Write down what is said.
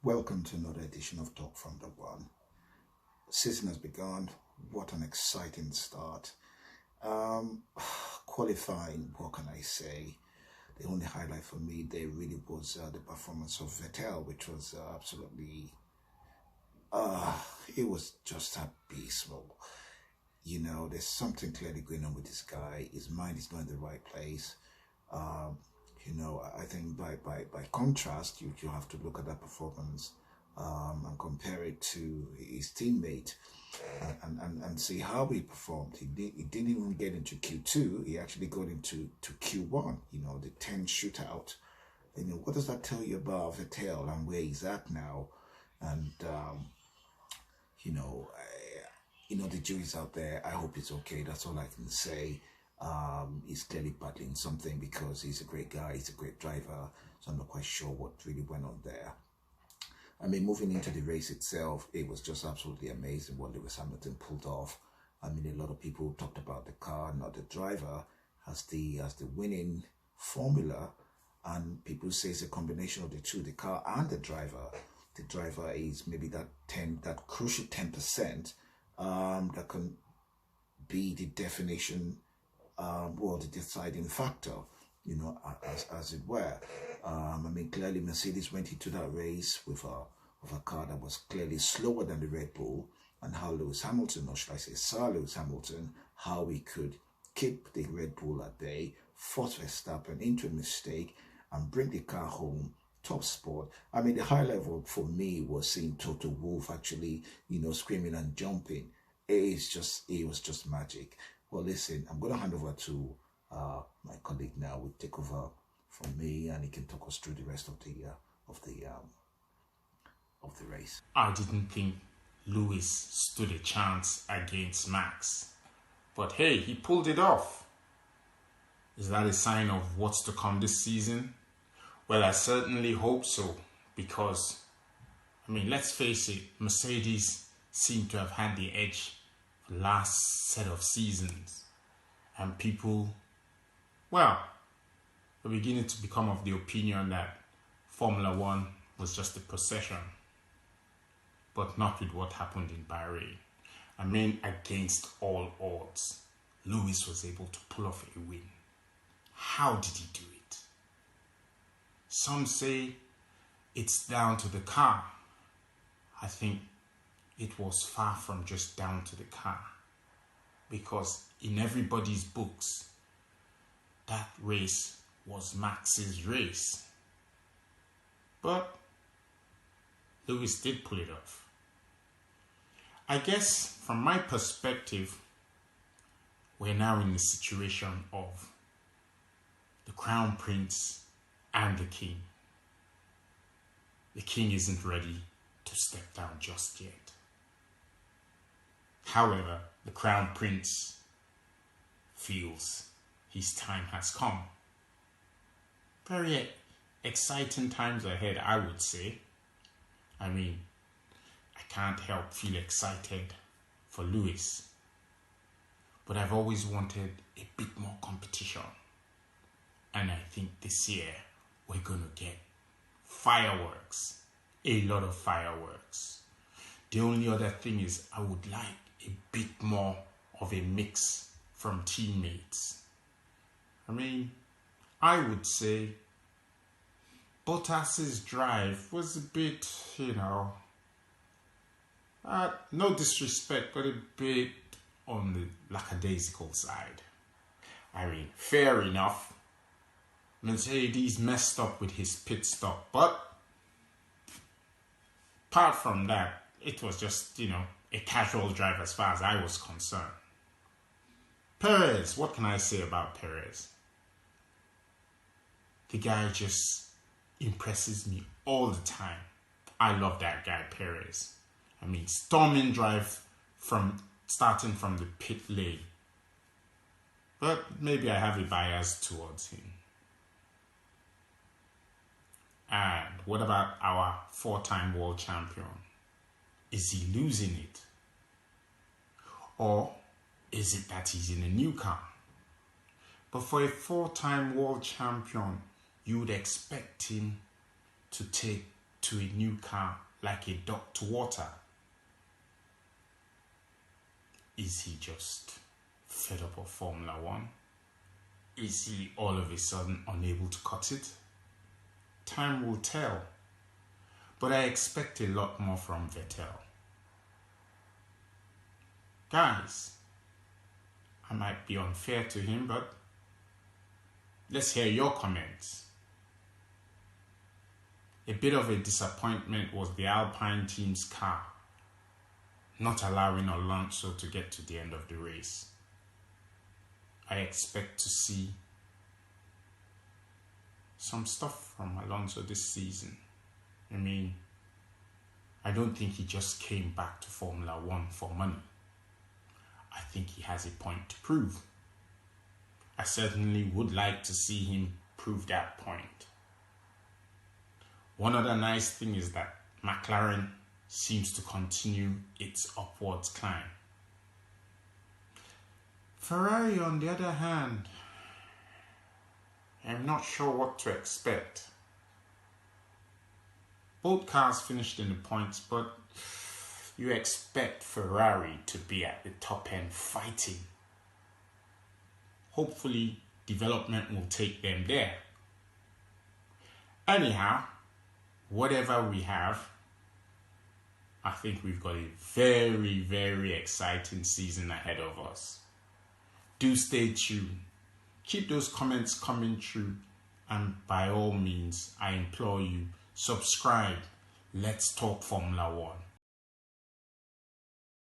Welcome to another edition of Talk from the One. Season has begun. What an exciting start. Qualifying, what can I say? The only highlight for me there really was the performance of Vettel, which was absolutely, it was just abysmal. You know, there's something clearly going on with this guy. His mind is not in the right place. I think by contrast, you have to look at that performance and compare it to his teammate and see how he performed. He didn't even get into Q2. He actually got into Q1, the 10 shootout. What does that tell you about Vettel and where he's at now? And, the jury's out there. I hope it's okay. That's all I can say. He's clearly battling something because he's a great guy, he's a great driver, so I'm not quite sure what really went on there. Moving into the race itself, it was just absolutely amazing what Lewis Hamilton pulled off. A lot of people talked about the car, not the driver, as the winning formula, and people say it's a combination of the two, the car and the driver. The driver is maybe that crucial 10% that can be the definition, the deciding factor, as it were. Clearly Mercedes went into that race with a car that was clearly slower than the Red Bull, and how Lewis Hamilton, or should I say Sir Lewis Hamilton, how he could keep the Red Bull at bay, force Verstappen into a mistake, and bring the car home top spot. The high level for me was seeing Toto Wolff actually, screaming and jumping. It was just magic. Well, listen, I'm going to hand over to my colleague now. Will take over from me, and he can talk us through the rest of the race. I didn't think Lewis stood a chance against Max, but hey, he pulled it off. Is that a sign of what's to come this season? Well, I certainly hope so, because let's face it, Mercedes seem to have had the edge for the last set of seasons, and people, are beginning to become of the opinion that Formula One was just a procession, but not with what happened in Bahrain. Against all odds, Lewis was able to pull off a win. How did he do it? Some say it's down to the car. I think it was far from just down to the car, because in everybody's books, that race was Max's race. But Lewis did pull it off. I guess from my perspective, we're now in the situation of the Crown Prince and the King. The King isn't ready to step down just yet. However, the Crown Prince feels his time has come. Very exciting times ahead, I would say. I can't help feel excited for Lewis, but I've always wanted a bit more competition. And I think this year we're going to get fireworks, a lot of fireworks. The only other thing is I would like a bit more of a mix from teammates. I would say Bottas's drive was a bit, no disrespect, but a bit on the lackadaisical side. Fair enough. Mercedes messed up with his pit stop, but apart from that, it was just, a casual drive as far as I was concerned. Perez, what can I say about Perez? The guy just impresses me all the time. I love that guy, Perez. Storming drive starting from the pit lane. But maybe I have a bias towards him. And what about our 4-time world champion? Is he losing it? Or is it that he's in a new car? But for a 4-time world champion, you would expect him to take to a new car like a duck to water? Is he just fed up of Formula One? Is he all of a sudden unable to cut it? Time will tell. But I expect a lot more from Vettel. Guys, I might be unfair to him, but let's hear your comments. A bit of a disappointment was the Alpine team's car not allowing Alonso to get to the end of the race. I expect to see some stuff from Alonso this season. I mean, I don't think he just came back to Formula One for money. I think he has a point to prove. I certainly would like to see him prove that point. One other nice thing is that McLaren seems to continue its upwards climb. Ferrari, on the other hand, I'm not sure what to expect. Both cars finished in the points, but you expect Ferrari to be at the top end fighting. Hopefully, development will take them there. Anyhow, whatever we have, I think we've got a very, very exciting season ahead of us. Do stay tuned. Keep those comments coming through, and by all means, I implore you, subscribe. Let's talk Formula One.